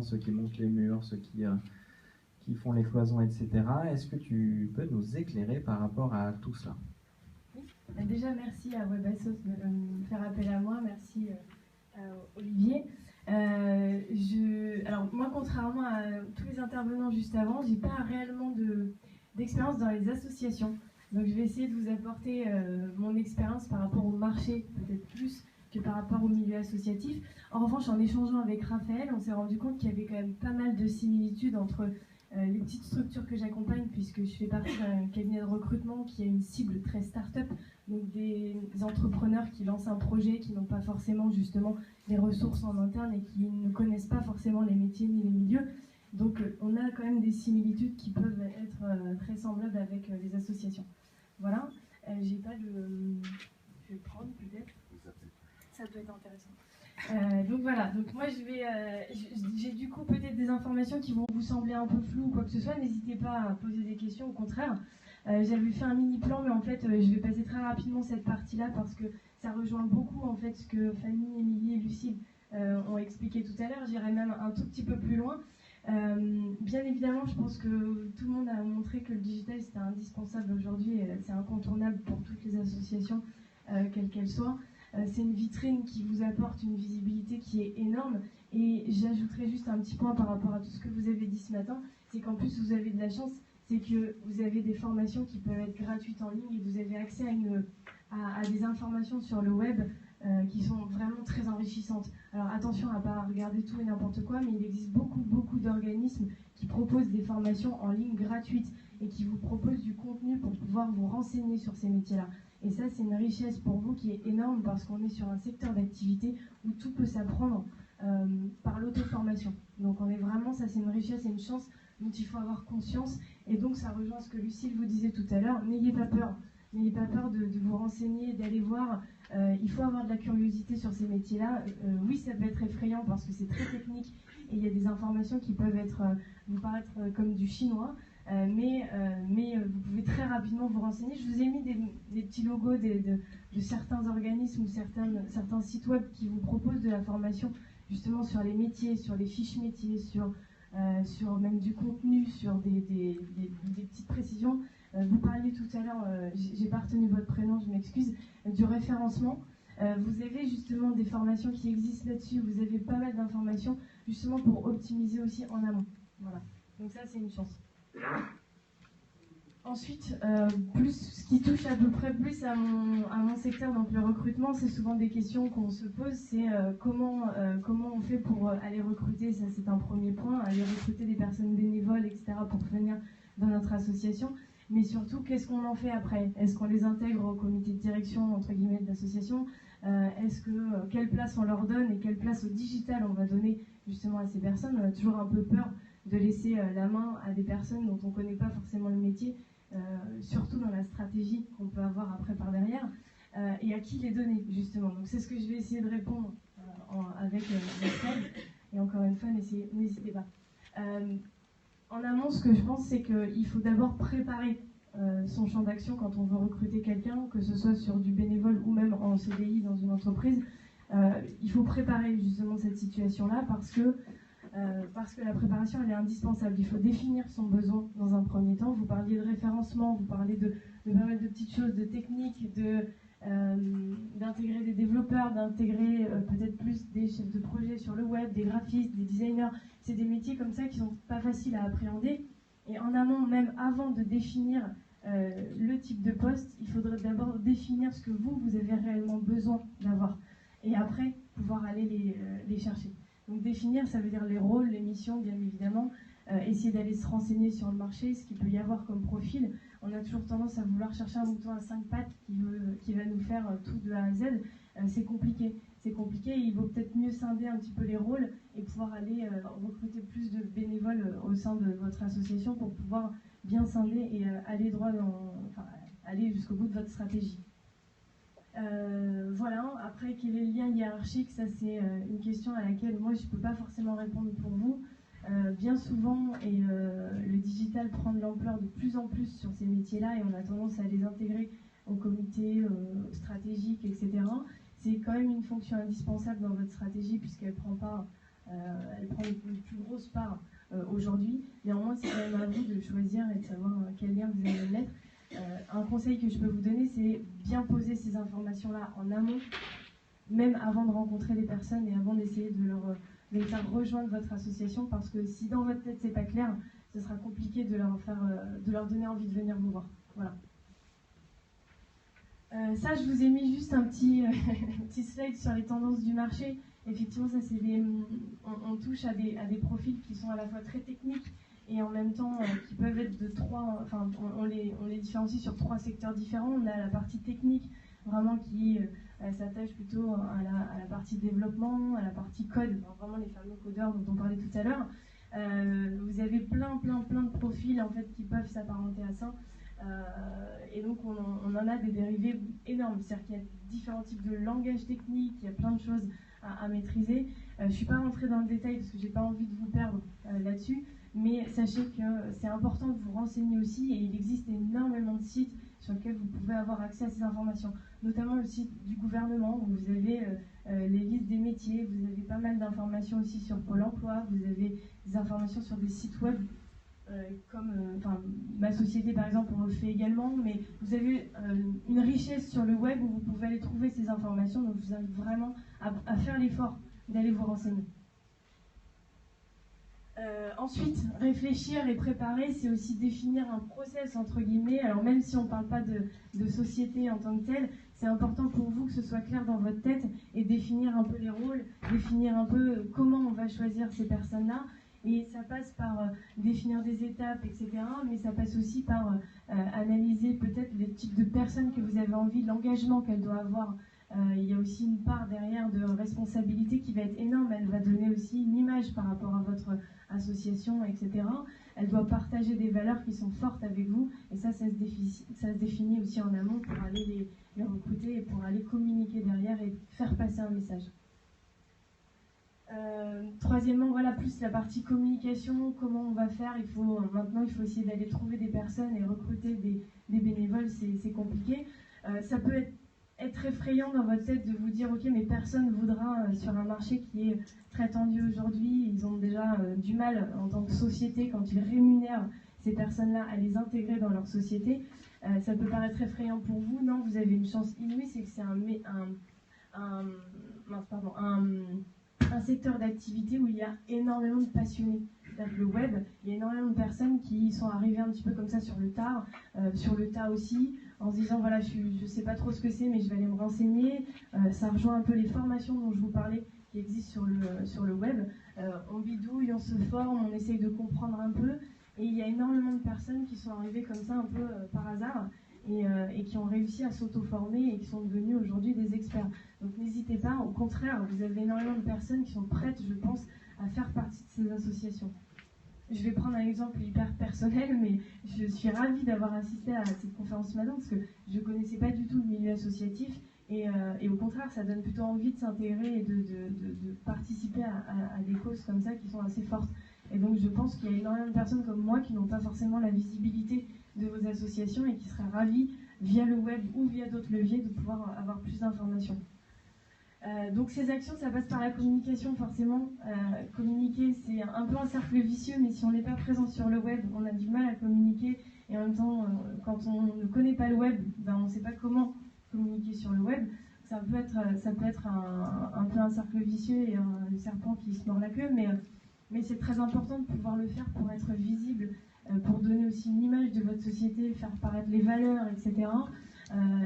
ceux qui montent les murs, ceux qui font les cloisons, etc. Est-ce que tu peux nous éclairer par rapport à tout cela? Oui. Déjà, merci à WebAssos de me faire appel à moi. Merci Olivier. Alors moi, contrairement à tous les intervenants juste avant, j'ai pas réellement d'expérience dans les associations. Donc je vais essayer de vous apporter mon expérience par rapport au marché, peut-être plus que par rapport au milieu associatif. En revanche, en échangeant avec Raphaël, on s'est rendu compte qu'il y avait quand même pas mal de similitudes entre les petites structures que j'accompagne, puisque je fais partie d'un cabinet de recrutement qui a une cible très start-up, donc des entrepreneurs qui lancent un projet, qui n'ont pas forcément justement les ressources en interne et qui ne connaissent pas forcément les métiers ni les milieux. Donc on a quand même des similitudes qui peuvent être très semblables avec les associations. Voilà, j'ai pas de... Je vais le prendre peut-être. Ça peut être intéressant. Donc voilà, donc moi j'ai du coup peut-être des informations qui vont vous sembler un peu floues ou quoi que ce soit. N'hésitez pas à poser des questions, au contraire. J'avais fait un mini plan, mais en fait je vais passer très rapidement cette partie-là parce que ça rejoint beaucoup en fait ce que Fanny, Émilie et Lucille ont expliqué tout à l'heure. J'irai même un tout petit peu plus loin. Bien évidemment, je pense que tout le monde a montré que le digital c'était indispensable aujourd'hui, c'est incontournable pour toutes les associations, quelles qu'elles soient. C'est une vitrine qui vous apporte une visibilité qui est énorme. Et j'ajouterai juste un petit point par rapport à tout ce que vous avez dit ce matin, c'est qu'en plus vous avez de la chance, c'est que vous avez des formations qui peuvent être gratuites en ligne et vous avez accès à des informations sur le web qui sont vraiment très enrichissantes. Alors attention à ne pas regarder tout et n'importe quoi, mais il existe beaucoup d'organismes qui proposent des formations en ligne gratuites et qui vous proposent du contenu pour pouvoir vous renseigner sur ces métiers-là. Et ça, c'est une richesse pour vous qui est énorme parce qu'on est sur un secteur d'activité où tout peut s'apprendre par l'auto-formation. Donc on est vraiment, ça c'est une richesse et une chance dont il faut avoir conscience. Et donc ça rejoint ce que Lucille vous disait tout à l'heure, n'ayez pas peur. N'ayez pas peur de vous renseigner, d'aller voir. Il faut avoir de la curiosité sur ces métiers-là. Oui, ça peut être effrayant parce que c'est très technique et il y a des informations qui peuvent vous paraître comme du chinois. Mais vous pouvez très rapidement vous renseigner. Je vous ai mis des petits logos de certains organismes ou certains sites web qui vous proposent de la formation justement sur les métiers, sur les fiches métiers, sur même du contenu, sur des petites précisions. Vous parliez tout à l'heure, j'ai pas retenu votre prénom, je m'excuse, du référencement. Vous avez justement des formations qui existent là-dessus, vous avez pas mal d'informations justement pour optimiser aussi en amont. Voilà. Donc ça, c'est une chance. Ensuite, ce qui touche à peu près plus à mon secteur, donc le recrutement, c'est souvent des questions qu'on se pose, c'est comment on fait pour aller recruter, ça c'est un premier point, aller recruter des personnes bénévoles, etc., pour venir dans notre association, mais surtout, qu'est-ce qu'on en fait après? Est-ce qu'on les intègre au comité de direction, entre guillemets, de l'association? Quelle place on leur donne et quelle place au digital on va donner justement à ces personnes? On a toujours un peu peur de laisser la main à des personnes dont on ne connaît pas forcément le métier, surtout dans la stratégie qu'on peut avoir après par derrière, et à qui les donner justement. Donc c'est ce que je vais essayer de répondre avec Estelle, et encore une fois, n'hésitez pas. En amont, ce que je pense, c'est qu'il faut d'abord préparer son champ d'action quand on veut recruter quelqu'un, que ce soit sur du bénévole ou même en CDI dans une entreprise. Il faut préparer justement cette situation-là parce que la préparation elle est indispensable. Il faut définir son besoin dans un premier temps. Vous parliez de référencement, vous parlez de pas mal de petites choses, de techniques, d'intégrer des développeurs, d'intégrer peut-être plus des chefs de projet sur le web, des graphistes, des designers. C'est des métiers comme ça qui sont pas faciles à appréhender. Et en amont, même avant de définir le type de poste, il faudrait d'abord définir ce que vous avez réellement besoin d'avoir. Et après, pouvoir aller les chercher. Donc définir, ça veut dire les rôles, les missions, bien évidemment. Essayer d'aller se renseigner sur le marché, ce qu'il peut y avoir comme profil. On a toujours tendance à vouloir chercher un mouton à 5 pattes qui va nous faire tout de A à Z. C'est compliqué. C'est compliqué. Il vaut peut-être mieux scinder un petit peu les rôles et pouvoir aller recruter plus de bénévoles au sein de votre association pour pouvoir bien scinder et aller aller jusqu'au bout de votre stratégie. Voilà, après quel est le lien hiérarchique, ça c'est une question à laquelle moi je ne peux pas forcément répondre pour vous. Bien souvent, et le digital prend de l'ampleur de plus en plus sur ces métiers-là et on a tendance à les intégrer au comité stratégique, etc. C'est quand même une fonction indispensable dans votre stratégie puisqu'elle prend plus grosse part aujourd'hui. Néanmoins, c'est quand même à vous de choisir et de savoir quel lien vous allez mettre. Un conseil que je peux vous donner, c'est bien poser ces informations-là en amont, même avant de rencontrer les personnes et avant d'essayer de les faire rejoindre votre association, parce que si dans votre tête c'est pas clair, ce sera compliqué de leur donner envie de venir vous voir. Voilà. Ça, je vous ai mis juste un petit, petit slide sur les tendances du marché. Effectivement, ça, on touche à des profils qui sont à la fois très techniques et en même temps qui peuvent être de trois. Enfin, on les différencie sur trois secteurs différents. On a la partie technique, vraiment qui s'attache plutôt à la partie développement, à la partie code, vraiment les fameux codeurs dont on parlait tout à l'heure. Vous avez plein de profils en fait qui peuvent s'apparenter à ça. Et donc on en a des dérivés énormes, c'est-à-dire qu'il y a différents types de langages techniques, il y a plein de choses à maîtriser. Je ne suis pas rentrée dans le détail parce que j'ai pas envie de vous perdre là-dessus, mais sachez que c'est important de vous renseigner aussi, et il existe énormément de sites sur lesquels vous pouvez avoir accès à ces informations, notamment le site du gouvernement où vous avez les listes des métiers, vous avez pas mal d'informations aussi sur Pôle emploi, vous avez des informations sur des sites web comme ma société par exemple, on le fait également, mais vous avez une richesse sur le web où vous pouvez aller trouver ces informations, donc je vous invite vraiment à faire l'effort d'aller vous renseigner. Ensuite, réfléchir et préparer, c'est aussi définir un process entre guillemets. Alors même si on ne parle pas de société en tant que telle, c'est important pour vous que ce soit clair dans votre tête et définir un peu les rôles, définir un peu comment on va choisir ces personnes-là. Et ça passe par définir des étapes, etc. Mais ça passe aussi par analyser peut-être les types de personnes que vous avez envie, l'engagement qu'elle doit avoir. Il y a aussi une part derrière de responsabilité qui va être énorme. Elle va donner aussi une image par rapport à votre association, etc. Elle doit partager des valeurs qui sont fortes avec vous. Et ça se définit aussi en amont pour aller les recruter et pour aller communiquer derrière et faire passer un message. Troisièmement, voilà, plus la partie communication, comment on va faire. Maintenant, il faut essayer d'aller trouver des personnes et recruter des bénévoles, c'est compliqué. Ça peut être effrayant dans votre tête de vous dire ok, mais personne voudra sur un marché qui est très tendu aujourd'hui. Ils ont déjà du mal en tant que société quand ils rémunèrent ces personnes-là à les intégrer dans leur société. Ça peut paraître effrayant pour vous. Non, vous avez une chance inouïe, c'est que c'est un secteur d'activité où il y a énormément de passionnés. C'est-à-dire que le web, il y a énormément de personnes qui sont arrivées un petit peu comme ça sur le tas aussi, en se disant voilà, je ne sais pas trop ce que c'est, mais je vais aller me renseigner. Ça rejoint un peu les formations dont je vous parlais qui existent sur le web. On bidouille, on se forme, on essaye de comprendre un peu, et il y a énormément de personnes qui sont arrivées comme ça un peu par hasard et qui ont réussi à s'auto-former et qui sont devenus aujourd'hui des experts. Donc n'hésitez pas, au contraire, vous avez énormément de personnes qui sont prêtes, je pense, à faire partie de ces associations. Je vais prendre un exemple hyper personnel, mais je suis ravie d'avoir assisté à cette conférence ce matin parce que je ne connaissais pas du tout le milieu associatif et au contraire, ça donne plutôt envie de s'intégrer et de participer à des causes comme ça qui sont assez fortes. Et donc je pense qu'il y a énormément de personnes comme moi qui n'ont pas forcément la visibilité de vos associations et qui seraient ravis, via le web ou via d'autres leviers, de pouvoir avoir plus d'informations. Donc ces actions, ça passe par la communication forcément. Communiquer, c'est un peu un cercle vicieux, mais si on n'est pas présent sur le web, on a du mal à communiquer. Et en même temps, quand on ne connaît pas le web, on ne sait pas comment communiquer sur le web. Ça peut être un peu un cercle vicieux et un serpent qui se mord la queue, mais c'est très important de pouvoir le faire pour être visible, pour donner aussi une image de votre société, faire paraître les valeurs, etc.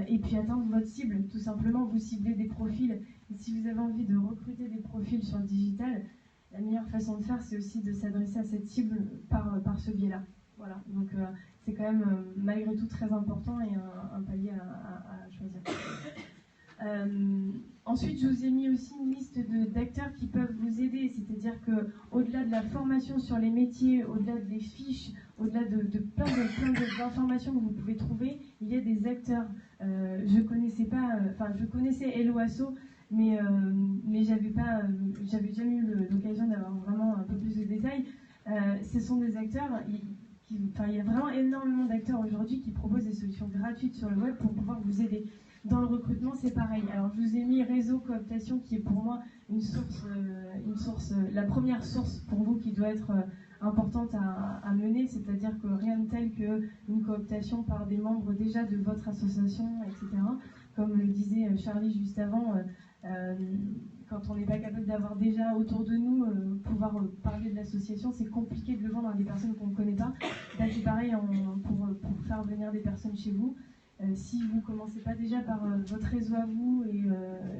Et puis atteindre votre cible, tout simplement, vous ciblez des profils. Et si vous avez envie de recruter des profils sur le digital, la meilleure façon de faire, c'est aussi de s'adresser à cette cible par ce biais-là. Voilà, donc c'est quand même malgré tout très important et un palier à choisir. Ensuite, je vous ai mis aussi une liste d'acteurs qui peuvent vous aider, c'est-à-dire qu'au-delà de la formation sur les métiers, au-delà des fiches, au-delà de plein d'informations que vous pouvez trouver, il y a des acteurs. Je connaissais Hello Asso, mais j'avais jamais eu l'occasion d'avoir vraiment un peu plus de détails. Ce sont des acteurs, il y a vraiment énormément d'acteurs aujourd'hui qui proposent des solutions gratuites sur le web pour pouvoir vous aider. Dans le recrutement, c'est pareil. Alors, je vous ai mis réseau cooptation, qui est pour moi la première source pour vous qui doit être importante à mener, c'est-à-dire que rien de tel qu'une cooptation par des membres déjà de votre association, etc. Comme le disait Charlie juste avant, quand on n'est pas capable d'avoir déjà autour de nous pouvoir parler de l'association, c'est compliqué de le vendre à des personnes qu'on ne connaît pas. Là, c'est pareil pour faire venir des personnes chez vous. Si vous ne commencez pas déjà par votre réseau à vous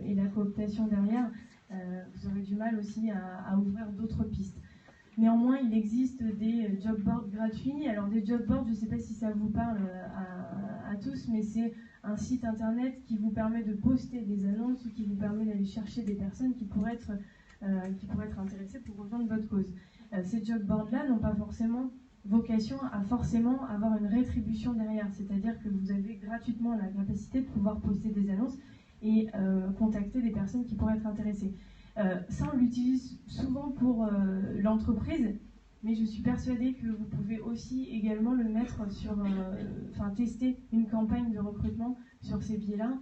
et la cooptation derrière, vous aurez du mal aussi à ouvrir d'autres pistes. Néanmoins, il existe des job boards gratuits. Alors des job boards, je ne sais pas si ça vous parle à tous, mais c'est un site internet qui vous permet de poster des annonces ou qui vous permet d'aller chercher des personnes qui pourraient être intéressées pour rejoindre votre cause. Ces job boards-là n'ont pas forcément vocation à forcément avoir une rétribution derrière, c'est-à-dire que vous avez gratuitement la capacité de pouvoir poster des annonces et contacter des personnes qui pourraient être intéressées. Ça, on l'utilise souvent pour l'entreprise, mais je suis persuadée que vous pouvez aussi également le mettre sur, tester une campagne de recrutement sur ces biais-là,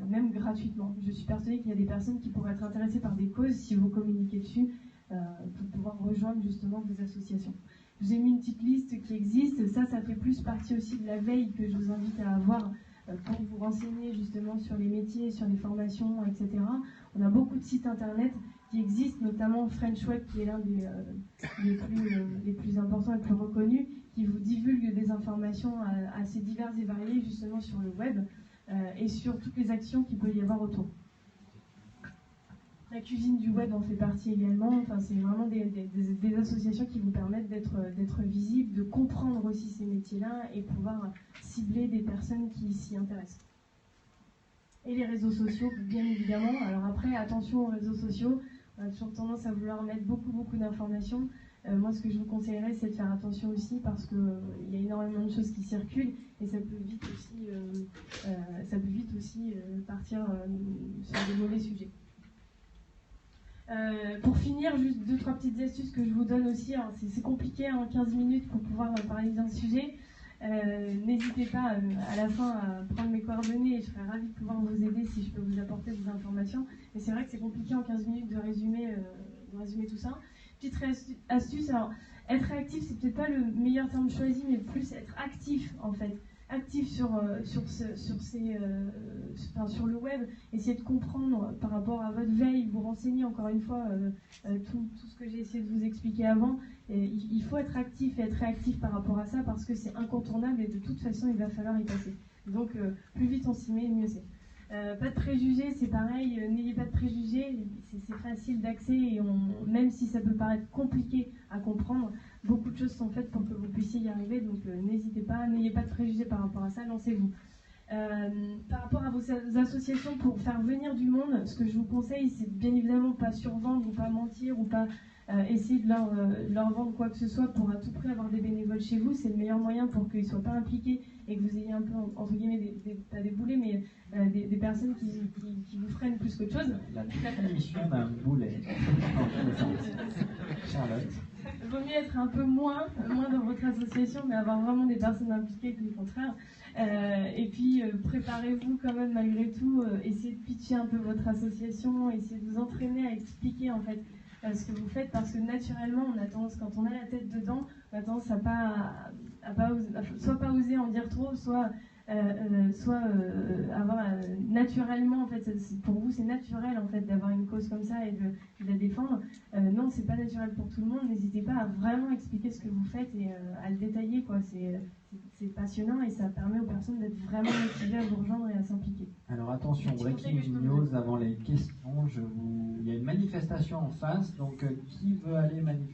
même gratuitement. Je suis persuadée qu'il y a des personnes qui pourraient être intéressées par des causes si vous communiquez dessus pour pouvoir rejoindre justement vos associations. Je vous ai mis une petite liste qui existe. Ça fait plus partie aussi de la veille que je vous invite à avoir pour vous renseigner justement sur les métiers, sur les formations, etc. On a beaucoup de sites internet qui existent, notamment French Web, qui est l'un des plus importants et plus reconnus, qui vous divulgue des informations assez diverses et variées justement sur le web et sur toutes les actions qu'il peut y avoir autour. La cuisine du web en fait partie également. Enfin, c'est vraiment des associations qui vous permettent d'être visibles, de comprendre aussi ces métiers-là et pouvoir cibler des personnes qui s'y intéressent. Et les réseaux sociaux, bien évidemment. Alors après, attention aux réseaux sociaux. On a toujours tendance à vouloir mettre beaucoup d'informations. Moi, ce que je vous conseillerais, c'est de faire attention aussi parce qu'il y a énormément de choses qui circulent et ça peut vite aussi partir sur des mauvais sujets. Pour finir, juste 2-3 petites astuces que je vous donne aussi. C'est compliqué en 15 minutes pour pouvoir parler d'un sujet. N'hésitez pas à la fin à prendre mes coordonnées et je serais ravie de pouvoir vous aider si je peux vous apporter des informations. Mais c'est vrai que c'est compliqué en 15 minutes de résumer tout ça. Petite astuce, alors être réactif, c'est peut-être pas le meilleur terme choisi, mais plus être actif en fait. Actif sur le web, essayer de comprendre par rapport à votre veille, vous renseigner encore une fois tout ce que j'ai essayé de vous expliquer avant. Et il faut être actif et être réactif par rapport à ça parce que c'est incontournable et de toute façon il va falloir y passer. Donc plus vite on s'y met, mieux c'est. Pas de préjugés, c'est pareil, n'ayez pas de préjugés, c'est facile d'accès et même si ça peut paraître compliqué à comprendre, beaucoup de choses sont faites pour que vous puissiez y arriver, donc n'hésitez pas, n'ayez pas de préjugés par rapport à ça, lancez-vous. Par rapport à vos associations, pour faire venir du monde, ce que je vous conseille, c'est bien évidemment pas survendre ou pas mentir ou pas essayer de leur vendre quoi que ce soit pour à tout prix avoir des bénévoles chez vous. C'est le meilleur moyen pour qu'ils ne soient pas impliqués et que vous ayez un peu, entre guillemets, pas des boulets, mais des personnes qui vous freinent plus qu'autre chose. La définition d'un boulet. Charlotte. Il vaut mieux être un peu moins dans votre association, mais avoir vraiment des personnes impliquées que le contraire. Et puis, préparez-vous quand même malgré tout, essayez de pitcher un peu votre association, essayez de vous entraîner à expliquer en fait ce que vous faites, parce que naturellement, on a tendance, quand on a la tête dedans, on a tendance à soit pas oser en dire trop, soit avoir naturellement, en fait, pour vous c'est naturel en fait d'avoir une cause comme ça et de la défendre. Non, c'est pas naturel pour tout le monde. N'hésitez pas à vraiment expliquer ce que vous faites et à le détailler, quoi. C'est passionnant et ça permet aux personnes d'être vraiment motivées à vous rejoindre et à s'impliquer. Alors attention, breaking news avant les questions. Il y a une manifestation en face, donc qui veut aller manifester?